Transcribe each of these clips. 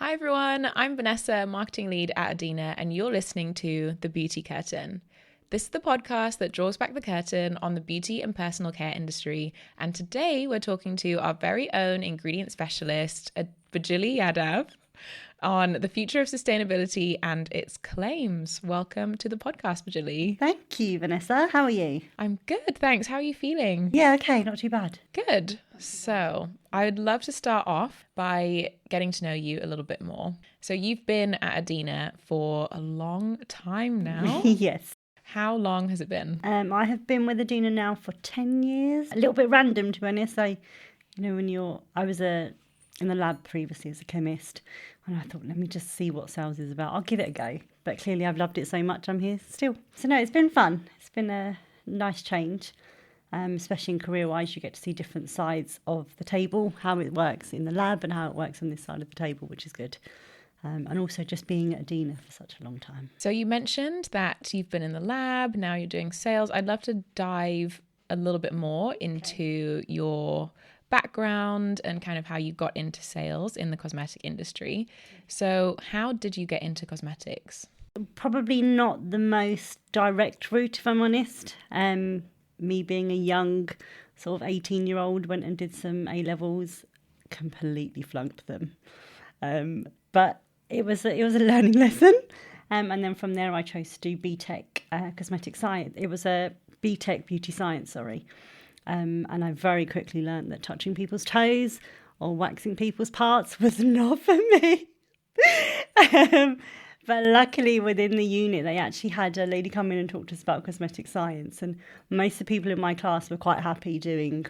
Hi everyone, I'm Vanessa, marketing lead at Adina, and you're listening to The Beauty Curtain. This is the podcast that draws back the curtain on the beauty and personal care industry. And today we're talking to our very own ingredient specialist, Bijilly Yadav, on the future of sustainability and its claims. Welcome to the podcast, Bijilly. Thank you, Vanessa. How are you? I'm good, thanks. How are you feeling? Yeah, okay, not too bad. Good. So I would love to start off by getting to know you a little bit more. So you've been at Adina for a long time now. Yes. How long has it been? I have been with Adina now for 10 years. A little bit random, to be honest. I was in the lab previously as a chemist, and I thought, let me just see what sales is about. I'll give it a go. But clearly I've loved it so much, I'm here still. So no, it's been fun. It's been a nice change. Especially in career-wise, you get to see different sides of the table, how it works in the lab and how it works on this side of the table, which is good. And also just being at Adina for such a long time. So you mentioned that you've been in the lab, now you're doing sales. I'd love to dive a little bit more into your background and kind of how you got into sales in the cosmetic industry. So how did you get into cosmetics? Probably not the most direct route, if I'm honest. Me being a young sort of 18-year-old, went and did some A-levels, completely flunked them. But it was a learning lesson. And then from there I chose to do BTEC cosmetic science. It was a BTEC beauty science, sorry. And I very quickly learned that touching people's toes or waxing people's parts was not for me. But luckily within the unit, they actually had a lady come in and talk to us about cosmetic science. And most of the people in my class were quite happy doing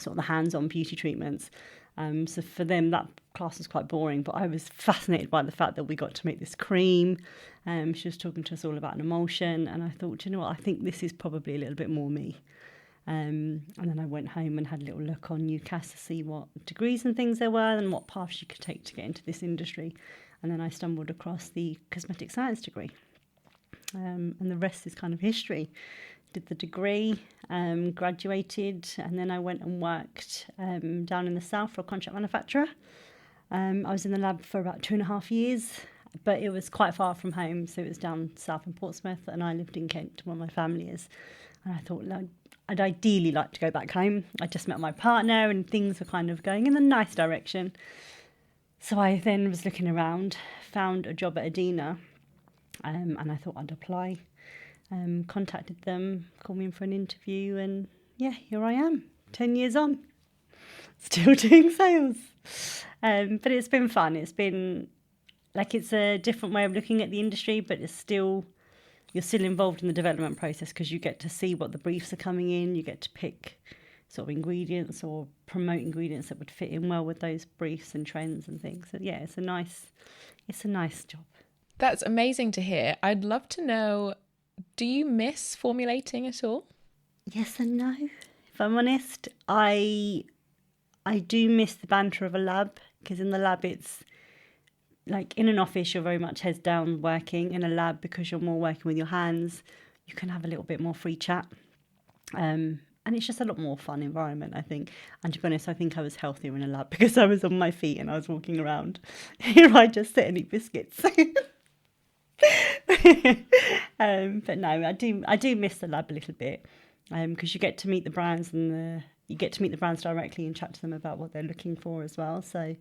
sort of the hands-on beauty treatments. So for them, that class was quite boring. But I was fascinated by the fact that we got to make this cream. She was talking to us all about an emulsion. And I thought, you know what, I think this is probably a little bit more me. And then I went home and had a little look on UCAS to see what degrees and things there were and what paths you could take to get into this industry. And then I stumbled across the cosmetic science degree. And the rest is kind of history. Did the degree, graduated, and then I went and worked down in the south for a contract manufacturer. I was in the lab for about 2.5 years, but it was quite far from home. So it was down south in Portsmouth, and I lived in Kent, where my family is. And I thought, I'd ideally like to go back home. I just met my partner and things were kind of going in a nice direction. So I then was looking around, found a job at Adina, and I thought I'd apply. Contacted them, called me in for an interview, and yeah, here I am, 10 years on, still doing sales. But it's been fun. It's been it's a different way of looking at the industry, but you're still involved in the development process because you get to see what the briefs are coming in. You get to pick sort of ingredients or promote ingredients that would fit in well with those briefs and trends and things. So yeah, it's a nice job. That's amazing to hear. I'd love to know, do you miss formulating at all? Yes and no. If I'm honest, I do miss the banter of a lab, because in the lab it's like in an office you're very much heads down working. In a lab, because you're more working with your hands, you can have a little bit more free chat. And it's just a lot more fun environment, I think. And to be honest, I think I was healthier in a lab because I was on my feet and I was walking around. Here I just sit and eat biscuits. But no, I do miss the lab a little bit, because you get to meet the brands you get to meet the brands directly and chat to them about what they're looking for as well. So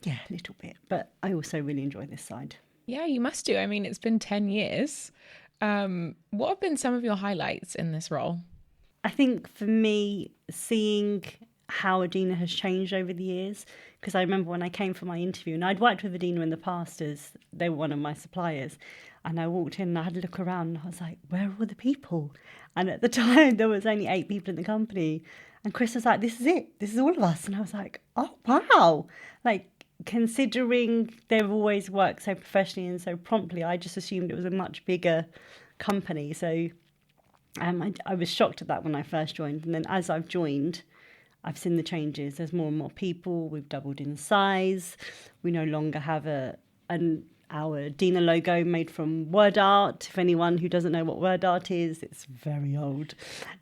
yeah, a little bit. But I also really enjoy this side. Yeah, you must do. I mean, it's been 10 years. What have been some of your highlights in this role? I think for me, seeing how Adina has changed over the years, because I remember when I came for my interview, and I'd worked with Adina in the past as they were one of my suppliers, and I walked in and I had a look around and I was like, where are all the people? And at the time there was only 8 people in the company, and Chris was like, this is it, this is all of us. And I was like, oh wow, considering they've always worked so professionally and so promptly, I just assumed it was a much bigger company. So I was shocked at that when I first joined. And then as I've joined, I've seen the changes. There's more and more people. We've doubled in size. We no longer have our Dina logo made from word art. If anyone who doesn't know what word art is, it's very old.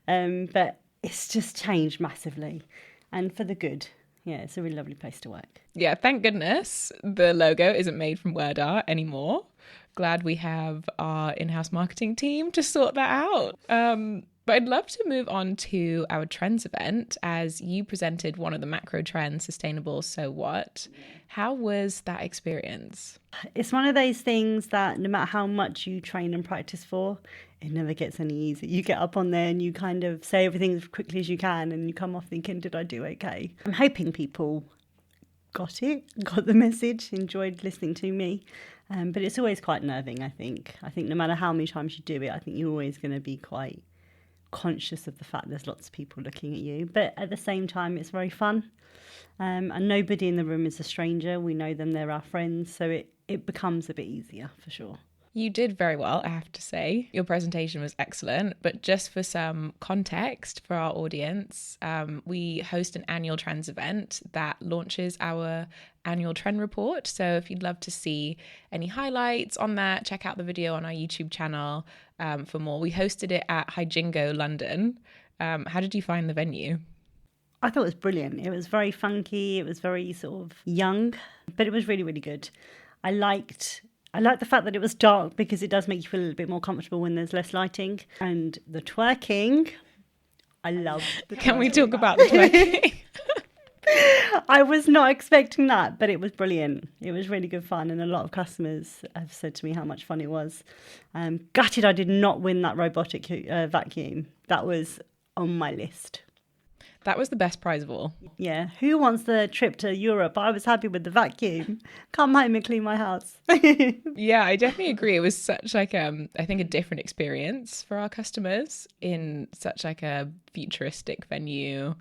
But it's just changed massively, and for the good. Yeah, it's a really lovely place to work. Yeah, thank goodness the logo isn't made from word art anymore. Glad we have our in-house marketing team to sort that out. But I'd love to move on to our trends event, as you presented one of the macro trends, sustainable, so what? How was that experience? It's one of those things that no matter how much you train and practice for, it never gets any easier. You get up on there and you kind of say everything as quickly as you can and you come off thinking, did I do okay? I'm hoping people got the message, enjoyed listening to me. But it's always quite nerving, I think. I think no matter how many times you do it, I think you're always going to be quite conscious of the fact there's lots of people looking at you. But at the same time, it's very fun. And nobody in the room is a stranger. We know them, they're our friends. So it becomes a bit easier for sure. You did very well, I have to say. Your presentation was excellent, but just for some context for our audience, we host an annual trends event that launches our annual trend report. So if you'd love to see any highlights on that, check out the video on our YouTube channel for more. We hosted it at Hyjingo, London. How did you find the venue? I thought it was brilliant. It was very funky. It was very sort of young, but it was really, really good. I liked the fact that it was dark because it does make you feel a little bit more comfortable when there's less lighting. And the twerking, I love the twerking. Can we talk about the twerking? I was not expecting that, but it was brilliant. It was really good fun, and a lot of customers have said to me how much fun it was. Gutted I did not win that robotic vacuum. That was on my list. That was the best prize of all. Yeah. Who wants the trip to Europe? I was happy with the vacuum. Come home and clean my house. Yeah, I definitely agree. It was such like I think a different experience for our customers in such like a futuristic venue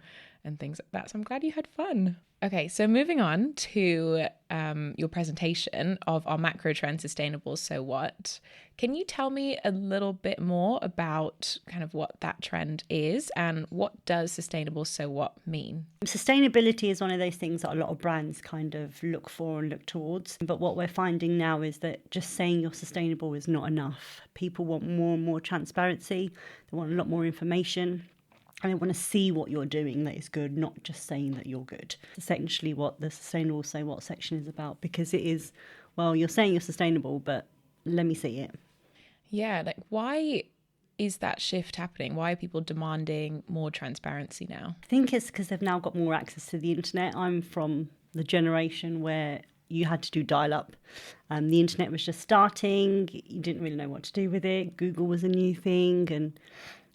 and things like that. So I'm glad you had fun. Okay, so moving on to your presentation of our macro trend sustainable, so what? Can you tell me a little bit more about kind of what that trend is and what does sustainable, so what mean? Sustainability is one of those things that a lot of brands kind of look for and look towards. But what we're finding now is that just saying you're sustainable is not enough. People want more and more transparency. They want a lot more information. And they want to see what you're doing that is good, not just saying that you're good. It's essentially what the Sustainable So What section is about, because it is, well, you're saying you're sustainable, but let me see it. Yeah, like why is that shift happening? Why are people demanding more transparency now? I think it's because they've now got more access to the internet. I'm from the generation where you had to do dial-up. The internet was just starting. You didn't really know what to do with it. Google was a new thing, and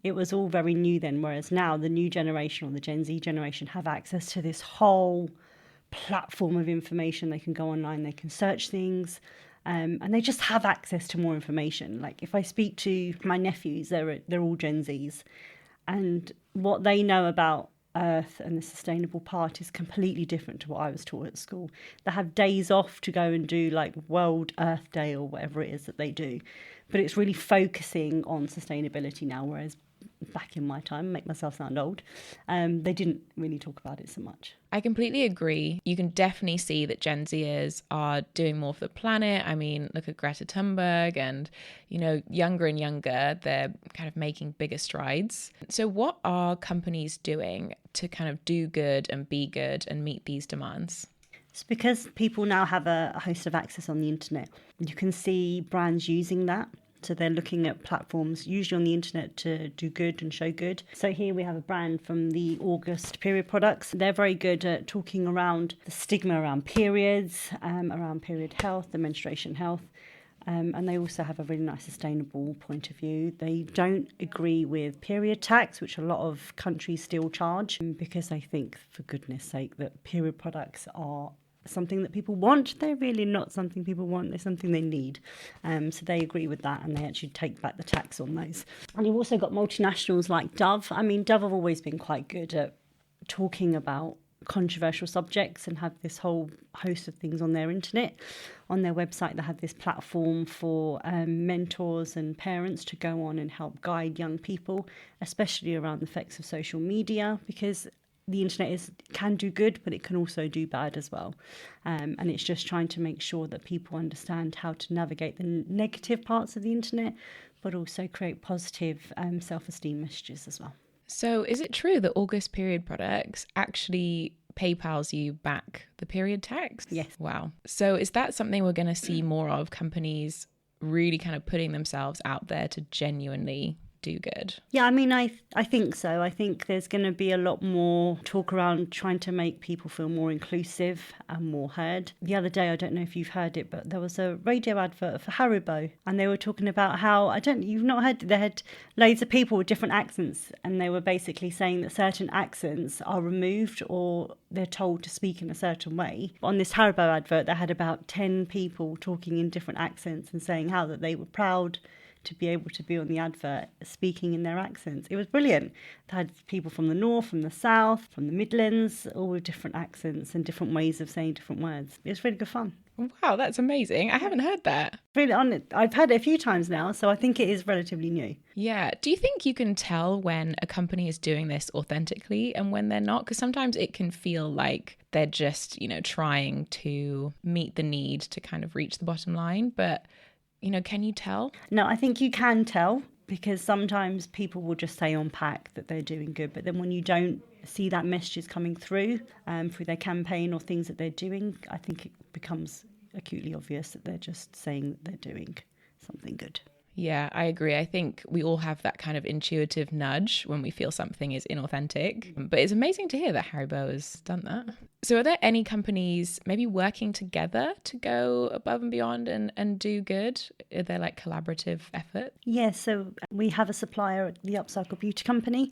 it was all very new then, whereas now the new generation or the Gen Z generation have access to this whole platform of information. They can go online, they can search things, and they just have access to more information. Like if I speak to my nephews, they're all Gen Zs, and what they know about Earth and the sustainable part is completely different to what I was taught at school. They have days off to go and do like World Earth Day or whatever it is that they do, but it's really focusing on sustainability now, whereas back in my time, make myself sound old, they didn't really talk about it so much. I completely agree. You can definitely see that Gen Zers are doing more for the planet. I mean, look at Greta Thunberg and, you know, younger and younger, they're kind of making bigger strides. So what are companies doing to kind of do good and be good and meet these demands? It's because people now have a host of access on the internet. You can see brands using that. So they're looking at platforms, usually on the internet, to do good and show good. So here we have a brand from the August period products. They're very good at talking around the stigma around periods, around period health, the menstruation health. And they also have a really nice sustainable point of view. They don't agree with period tax, which a lot of countries still charge, because they think, for goodness sake, that period products are something that people want. They're really not something people want, they're something they need. So they agree with that, and they actually take back the tax on those. And you've also got multinationals like Dove. I mean, Dove have always been quite good at talking about controversial subjects and have this whole host of things on their internet. On their website, they have this platform for mentors and parents to go on and help guide young people, especially around the effects of social media, because the internet can do good, but it can also do bad as well. And it's just trying to make sure that people understand how to navigate the negative parts of the internet, but also create positive self-esteem messages as well. So is it true that August period products actually PayPal's you back the period tax? Yes. Wow. So is that something we're going to see more of, companies really kind of putting themselves out there to genuinely do good? Yeah, I mean, I think so. I think there's going to be a lot more talk around trying to make people feel more inclusive and more heard. The other day, I don't know if you've heard it, but there was a radio advert for Haribo, and they were talking about how, you've not heard it, they had loads of people with different accents, and they were basically saying that certain accents are removed or they're told to speak in a certain way. On this Haribo advert, they had about 10 people talking in different accents and saying how that they were proud to be able to be on the advert speaking in their accents. It was brilliant. They had people from the north, from the south, from the Midlands, all with different accents and different ways of saying different words. It was really good fun. Wow, that's amazing. I haven't heard that. Really on it. I've had it a few times now, so I think it is relatively new. Yeah. Do you think you can tell when a company is doing this authentically and when they're not? Because sometimes it can feel like they're just, trying to meet the need to kind of reach the bottom line. But can you tell? No, I think you can tell, because sometimes people will just say on pack that they're doing good, but then when you don't see that messages coming through their campaign or things that they're doing, I think it becomes acutely obvious that they're just saying they're doing something good. Yeah, I agree. I think we all have that kind of intuitive nudge when we feel something is inauthentic. But it's amazing to hear that Haribo has done that. So are there any companies maybe working together to go above and beyond and do good? Are there like collaborative effort? Yeah, so we have a supplier, the Upcycle Beauty Company,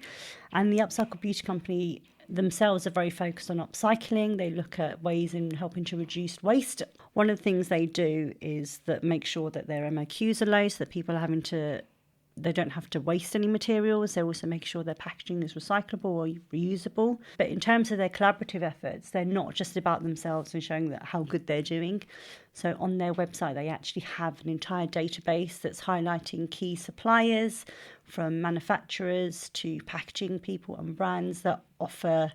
and the Upcycle Beauty Company themselves are very focused on upcycling. They look at ways in helping to reduce waste. One of the things they do is that make sure that their MOQs are low, so that people are they don't have to waste any materials. They also make sure their packaging is recyclable or reusable. But in terms of their collaborative efforts, they're not just about themselves and showing that how good they're doing. So on their website, they actually have an entire database that's highlighting key suppliers, from manufacturers to packaging people and brands that offer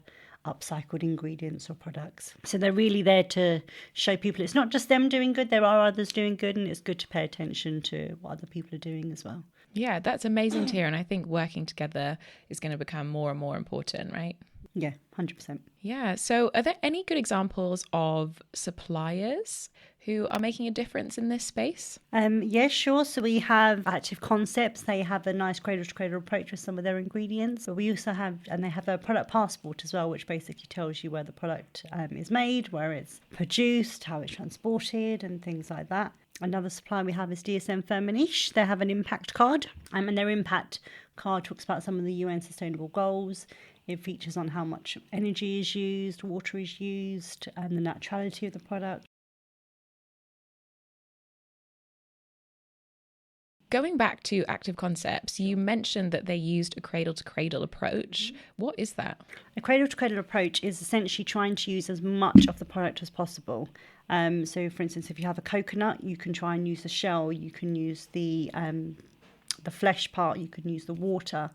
upcycled ingredients or products. So they're really there to show people it's not just them doing good, there are others doing good, and it's good to pay attention to what other people are doing as well. Yeah, that's amazing to hear. And I think working together is going to become more and more important, right? Yeah, 100%. Yeah. So are there any good examples of suppliers who are making a difference in this space? Yeah, sure. So we have Active Concepts. They have a nice cradle-to-cradle approach with some of their ingredients. But we also have, and they have a product passport as well, which basically tells you where the product is made, where it's produced, how it's transported, and things like that. Another supplier we have is DSM Firmenich. They have an impact card, and their impact card talks about some of the UN sustainable goals. It features on how much energy is used, water is used, and the naturality of the product. Going back to Active Concepts, you mentioned that they used a cradle-to-cradle approach. What is that? A cradle-to-cradle approach is essentially trying to use as much of the product as possible. So, for instance, if you have a coconut, you can try and use the shell, you can use the flesh part, you can use the water.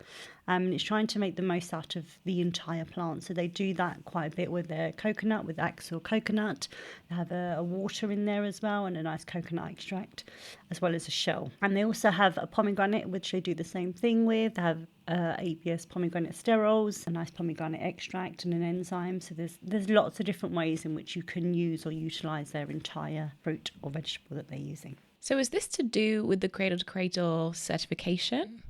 And it's trying to make the most out of the entire plant. So they do that quite a bit with their coconut, with Axel coconut. They have a water in there as well, and a nice coconut extract, as well as a shell. And they also have a pomegranate, which they do the same thing with. They have ABS pomegranate sterols, a nice pomegranate extract, and an enzyme. So there's lots of different ways in which you can use or utilise their entire fruit or vegetable that they're using. So is this to do with the cradle-to-cradle certification,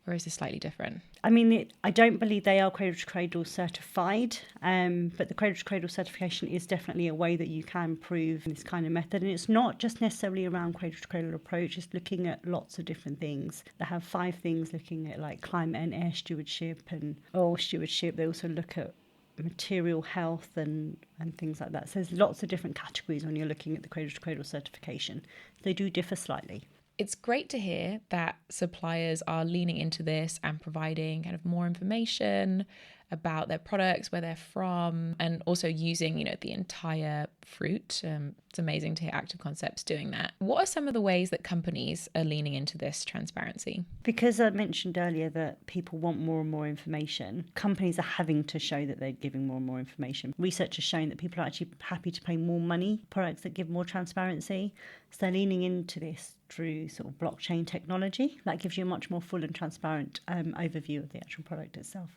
or is this slightly different? I mean, I don't believe they are cradle-to-cradle certified, but the cradle-to-cradle certification is definitely a way that you can prove this kind of method. And it's not just necessarily around cradle-to-cradle approach, it's looking at lots of different things. They have 5 things looking at like climate and air stewardship and oil stewardship. They also look at material health and things like that. So there's lots of different categories when you're looking at the cradle-to-cradle certification. They do differ slightly. It's great to hear that suppliers are leaning into this and providing kind of more information about their products, where they're from, and also using, the entire fruit. It's amazing to hear Active Concepts doing that. What are some of the ways that companies are leaning into this transparency? Because I mentioned earlier that people want more and more information, companies are having to show that they're giving more and more information. Research has shown that people are actually happy to pay more money for products that give more transparency. So they're leaning into this through sort of blockchain technology. That gives you a much more full and transparent overview of the actual product itself.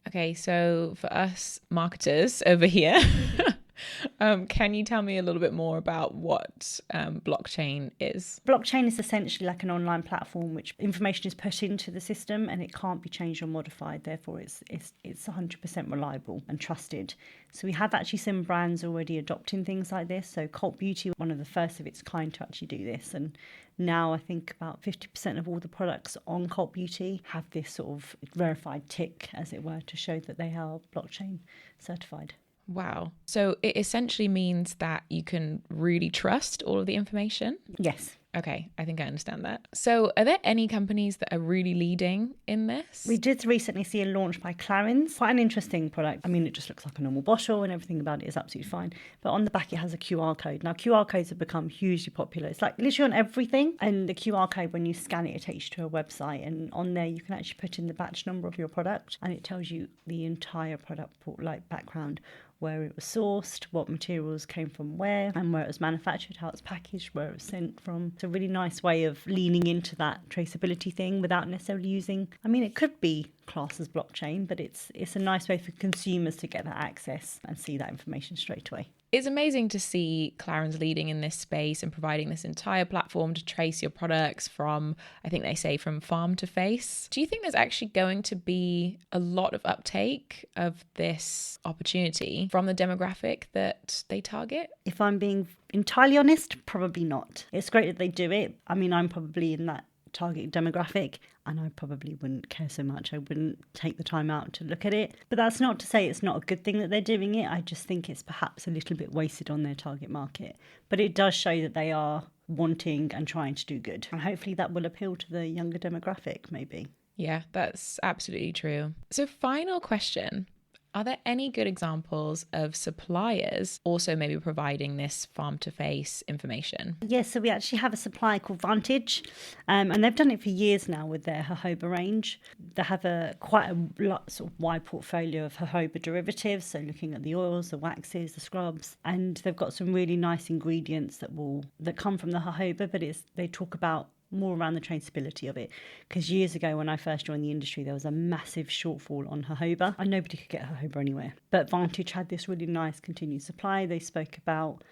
Okay, so for us marketers over here, can you tell me a little bit more about what blockchain is? Blockchain is essentially like an online platform which information is put into the system and it can't be changed or modified. Therefore, it's 100% reliable and trusted. So we have actually some brands already adopting things like this. So Cult Beauty, one of the first of its kind to actually do this. And now I think about 50% of all the products on Cult Beauty have this sort of verified tick, as it were, to show that they are blockchain certified. Wow. So it essentially means that you can really trust all of the information? Yes. Okay, I think I understand that. So are there any companies that are really leading in this? We did recently see a launch by Clarins. Quite an interesting product. I mean, it just looks like a normal bottle and everything about it is absolutely fine. But on the back, it has a QR code. Now, QR codes have become hugely popular. It's like literally on everything. And the QR code, when you scan it, it takes you to a website. And on there, you can actually put in the batch number of your product. And it tells you the entire product, like background, where it was sourced, what materials came from where, and where it was manufactured, how it's packaged, where it was sent from. It's a really nice way of leaning into that traceability thing without necessarily using, I mean, it could be classed as blockchain, but it's a nice way for consumers to get that access and see that information straight away. It's amazing to see Clarins leading in this space and providing this entire platform to trace your products from, I think they say, from farm to face. Do you think there's actually going to be a lot of uptake of this opportunity from the demographic that they target? If I'm being entirely honest, probably not. It's great that they do it. I mean, I'm probably in that target demographic and I probably wouldn't care so much. I wouldn't take the time out to look at it. But that's not to say it's not a good thing that they're doing it. I just think it's perhaps a little bit wasted on their target market. But it does show that they are wanting and trying to do good. And hopefully that will appeal to the younger demographic, maybe. Yeah, that's absolutely true. So final question. Are there any good examples of suppliers also maybe providing this farm-to-face information? Yes, so we actually have a supplier called Vantage, and they've done it for years now with their jojoba range. They have quite a sort of wide portfolio of jojoba derivatives, so looking at the oils, the waxes, the scrubs, and they've got some really nice ingredients that come from the jojoba, but they talk about more around the traceability of it, because years ago when I first joined the industry there was a massive shortfall on jojoba and nobody could get jojoba anywhere, but Vantage had this really nice continued supply. They spoke about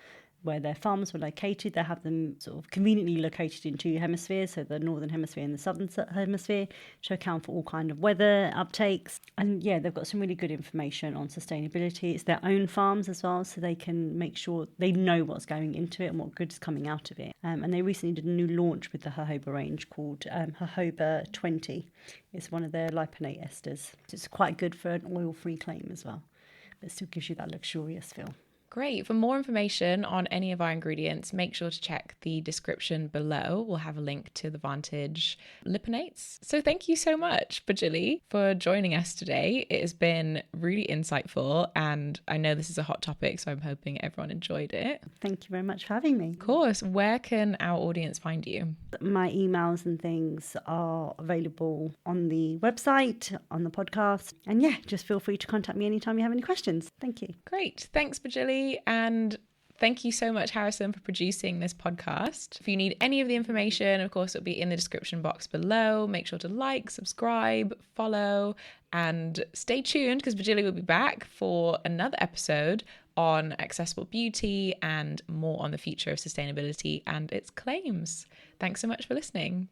where their farms were located. They have them sort of conveniently located in two hemispheres, so the northern hemisphere and the southern hemisphere, to account for all kind of weather uptakes. And yeah, they've got some really good information on sustainability. It's their own farms as well, so they can make sure they know what's going into it and what good is coming out of it. And they recently did a new launch with the jojoba range called Jojoba 20. It's one of their liponate esters. It's quite good for an oil-free claim as well, but it still gives you that luxurious feel. Great. For more information on any of our ingredients, make sure to check the description below. We'll have a link to the Vantage liponates. So thank you so much, Bijilly, for joining us today. It has been really insightful and I know this is a hot topic, so I'm hoping everyone enjoyed it. Thank you very much for having me. Of course. Where can our audience find you? My emails and things are available on the website, on the podcast. And yeah, just feel free to contact me anytime you have any questions. Thank you. Great. Thanks, Bijilly. And thank you so much, Harrison, for producing this podcast. If you need any of the information, of course, it'll be in the description box below. Make sure to like, subscribe, follow, and stay tuned because Bijilly will be back for another episode on accessible beauty and more on the future of sustainability and its claims. Thanks so much for listening.